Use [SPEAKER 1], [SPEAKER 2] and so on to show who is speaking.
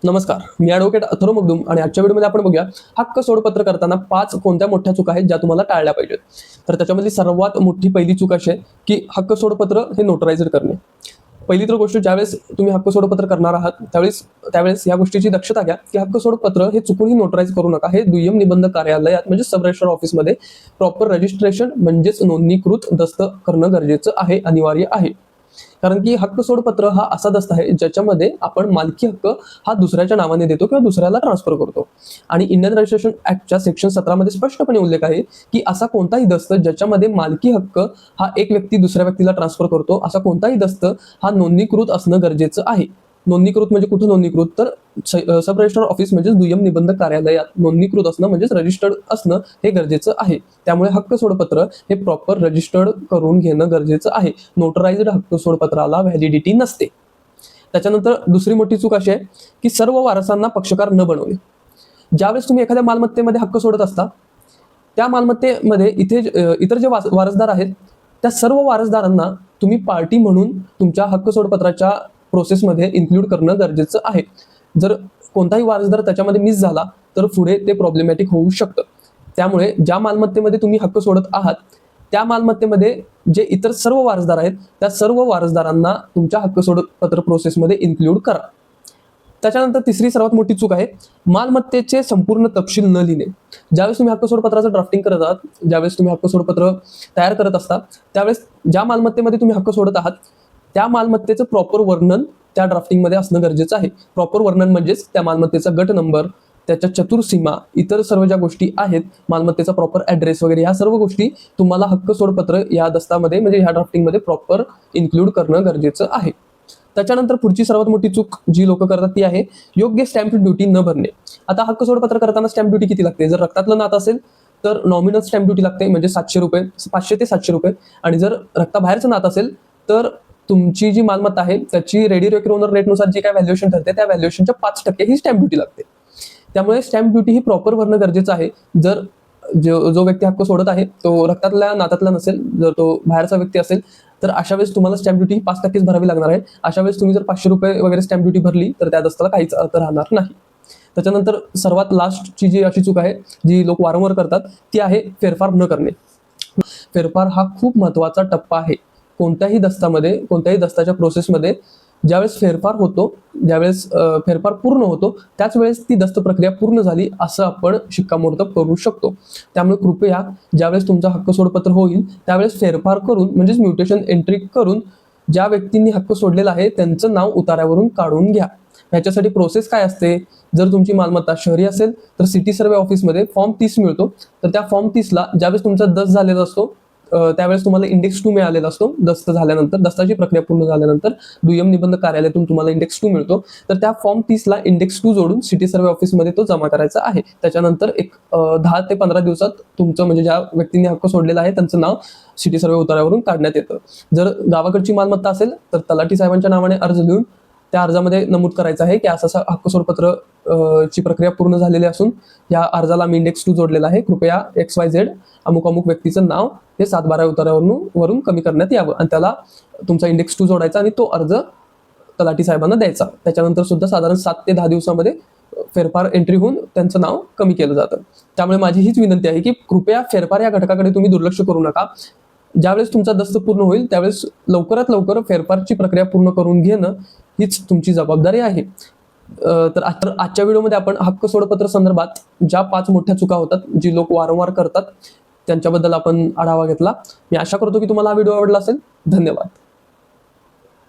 [SPEAKER 1] नमस्कार, मी ॲडव्होकेट अथर्व मगदूम आणि आजच्या व्हिडिओमध्ये आपण बघूया हक्क सोडपत्र करताना 5 कोणत्या मोठ्या चुका आहेत ज्या तुम्हाला टाळल्या पाहिजेत. तर त्याच्यामधली सर्वात मोठी पहिली चूक अशी आहे की हक्क सोडपत्र हे नोटराइज्ड करणे. पहिली तर गोष्ट, ज्यावेळेस तुम्ही हक्क सोडपत्र करणार आहात त्यावेळेस या गोष्टीची दक्षता घ्या की हक्क सोडपत्र हे चुकूनही नोटराइज करू नका. हे दुय्यम निबंधक कार्यालयात म्हणजे सब रजिस्ट्रार ऑफिसमध्ये प्रॉपर रजिस्ट्रेशन म्हणजेच नोंदणीकृत दस्त करणं गरजेचं आहे, अनिवार्य आहे. कारण की हक्क सोडपत्र हा असा दस्त आहे ज्याच्यामध्ये आपण मालकी हक्क हा दुसऱ्याच्या नावाने देतो किंवा दुसऱ्याला ट्रान्सफर करतो. आणि इंडियन रजिस्ट्रेशन ऍक्टच्या सेक्शन 17 मध्ये स्पष्टपणे उल्लेख आहे की असा कोणताही दस्त ज्याच्यामध्ये मालकी हक्क हा एक व्यक्ती दुसऱ्या व्यक्तीला ट्रान्सफर करतो, असा कोणताही दस्त हा नोंदणीकृत असणं गरजेचं आहे. नोंदणीकृत म्हणजे कुठं नोंदणीकृत, तर सब रजिस्ट्रार ऑफिस म्हणजेच दुय्यम निबंधक कार्यालयात नोंदणीकृत असणं म्हणजेच रजिस्टर्ड असणं हे गरजेचं आहे. त्यामुळे हक्क सोडपत्र हे प्रॉपर रजिस्टर्ड करून घेणं गरजेचं आहे. नोटराइज्ड हक्क सोडपत्राला व्हॅलिडिटी नसते. त्याच्यानंतर दुसरी मोठी चूक अशी आहे की सर्व वारसांना पक्षकार न बनवणे. ज्यावेळेस तुम्ही एखाद्या मालमत्तेमध्ये हक्क सोडत असता, त्या मालमत्तेमध्ये इतर जे वारसदार आहेत त्या सर्व वारसदारांना तुम्ही पार्टी म्हणून तुमच्या हक्क सोडपत्राच्या प्रोसेसमध्ये इन्क्लूड करणं गरजेचं आहे. जर कोणताही वारसदार त्याच्यामध्ये मिस झाला तर पुढे ते प्रॉब्लेमॅटिक होऊ शकतं. त्यामुळे ज्या मालमत्तेमध्ये तुम्ही हक्क सोडत आहात त्या मालमत्तेमध्ये जे इतर सर्व वारसदार आहेत त्या सर्व वारसदारांना तुमच्या हक्क सोडपत्र प्रोसेसमध्ये इन्क्लूड करा. त्याच्यानंतर तिसरी सर्वात मोठी चूक आहे मालमत्तेचे संपूर्ण तपशील न लिहिणे. ज्यावेळेस तुम्ही हक्क सोडपत्राचं ड्राफ्टिंग करत आहात, ज्यावेळेस तुम्ही हक्क सोडपत्र तयार करत असता, त्यावेळेस ज्या मालमत्तेमध्ये तुम्ही हक्क सोडत आहात त्या मालमत्तेचं प्रॉपर वर्णन त्या ड्राफ्टिंगमध्ये असणं गरजेचं आहे. प्रॉपर वर्णन म्हणजेच त्या मालमत्तेचा गट नंबर, त्याच्या चतुर्सीमा, इतर सर्व ज्या गोष्टी आहेत, मालमत्तेचा प्रॉपर ॲड्रेस वगैरे ह्या सर्व गोष्टी तुम्हाला हक्क सोडपत्र या दस्तामध्ये म्हणजे ह्या ड्राफ्टिंगमध्ये प्रॉपर इन्क्लूड करणं गरजेचं आहे. त्याच्यानंतर पुढची सर्वात मोठी चूक जी लोक करतात ती आहे योग्य स्टॅम्प ड्युटी न भरणे. आता हक्क सोडपत्र करताना स्टॅम्प ड्युटी किती लागते? जर रक्तातलं नातं असेल तर नॉमिनल स्टॅम्प ड्युटी लागते म्हणजे 700 रुपये, 500 ते 700 रुपये. आणि जर रक्ताबाहेरचं नातं असेल तर तुमची जी मालमत्ता आहे त्याची रेडी रेकरोनर रेटनुसार जी काय व्हॅल्युएशन ठरते त्या व्हॅल्युएशनच्या 5% ही स्टॅम्प ड्युटी लागते. त्यामुळे स्टॅम्प ड्युटी ही प्रॉपर भरणं गरजेचं आहे. जर जो व्यक्ती हक्क सोडत आहे तो रक्तातल्या नात्यातला नसेल, जर तो बाहेरचा व्यक्ती असेल तर अशा वेळेस तुम्हाला स्टॅम्प ड्युटी 5% भरावी लागणार आहे. अशा वेळेस तुम्ही जर 500 रुपये वगैरे स्टॅम्प ड्युटी भरली तर त्या दस्ताला काहीच अर्थ राहणार नाही. त्याच्यानंतर सर्वात लास्टची जी अशी चूक आहे जी लोक वारंवार करतात ती आहे फेरफार न करणे. फेरफार हा खूप महत्त्वाचा टप्पा आहे कोणत्याही दस्तामध्ये, कोणत्याही दस्ताच्या प्रोसेसमध्ये. ज्यावेळेस फेरफार होतो, ज्यावेळेस फेरफार पूर्ण होतो त्याच वेळेस ती दस्त प्रक्रिया पूर्ण झाली असं आपण शिक्कामोर्तब करू शकतो. त्यामुळे कृपया ज्यावेळेस तुमचा हक्क सोडपत्र होईल त्यावेळेस फेरफार करून म्हणजेच म्युटेशन एंट्री करून ज्या व्यक्तींनी हक्क सोडलेला आहे त्यांचं नाव उतार्यावरून काढून घ्या. ह्याच्यासाठी प्रोसेस काय असते? जर तुमची मालमत्ता शहरी असेल तर सिटी सर्वे ऑफिसमध्ये फॉर्म 30 मिळतो. तर त्या फॉर्म 30ला ज्यावेळेस तुमचा दस्त झालेला असतो त्यावेळेस तुम्हाला इंडेक्स 2 मिळालेला असतो. दस्त झाल्यानंतर, दस्ताची प्रक्रिया पूर्ण झाल्यानंतर दुय्यम निबंधक कार्यालयातून तुम्हाला इंडेक्स 2 मिळतो. तर त्या फॉर्म 30ला इंडेक्स 2 जोडून सिटी सर्वे ऑफिसमध्ये तो जमा करायचा आहे. त्याच्यानंतर एक 10 ते 15 दिवसात तुमचं म्हणजे ज्या व्यक्तींनी हक्क सोडलेला आहे त्यांचं नाव सिटी सर्वे उतार्यावरून काढण्यात येतं. जर गावाकडची मालमत्ता असेल तर तलाठी साहेबांच्या नावाने अर्ज लिहून त्या अर्जामध्ये नमूद करायचं आहे की असं हक्क सोडपत्र ची प्रक्रिया पूर्ण झालेली असून या अर्जाला मी इंडेक्स 2 जोडलेला आहे. कृपया XYZ अमुक अमुक व्यक्तीचं नाव हे 7/12 उतार्यावरून कमी करण्यात यावं आणि त्याला तुमचा इंडेक्स 2 जोडायचा आणि तो अर्ज तलाठी साहेबांना द्यायचा. त्याच्यानंतर सुद्धा साधारण 7 ते 10 दिवसामध्ये फेरफार एंट्री होऊन त्यांचं नाव कमी केलं जातं. त्यामुळे माझी हीच विनंती आहे की कृपया फेरफार या घटकाकडे तुम्ही दुर्लक्ष करू नका. ज्यावेळेस तुमचा दस्त पूर्ण होईल त्यावेळेस लवकरात लवकर फेरफारची प्रक्रिया पूर्ण करून घेणं हीच तुमची जबाबदारी आहे. तर आजच्या व्हिडिओमध्ये आपण हक्क सोडपत्र संदर्भात ज्या 5 मोठ्या चुका होतात जी लोक वारंवार करतात त्यांच्याबद्दल आपण आढावा घेतला. मी आशा करतो की तुम्हाला हा व्हिडिओ आवडला असेल. धन्यवाद.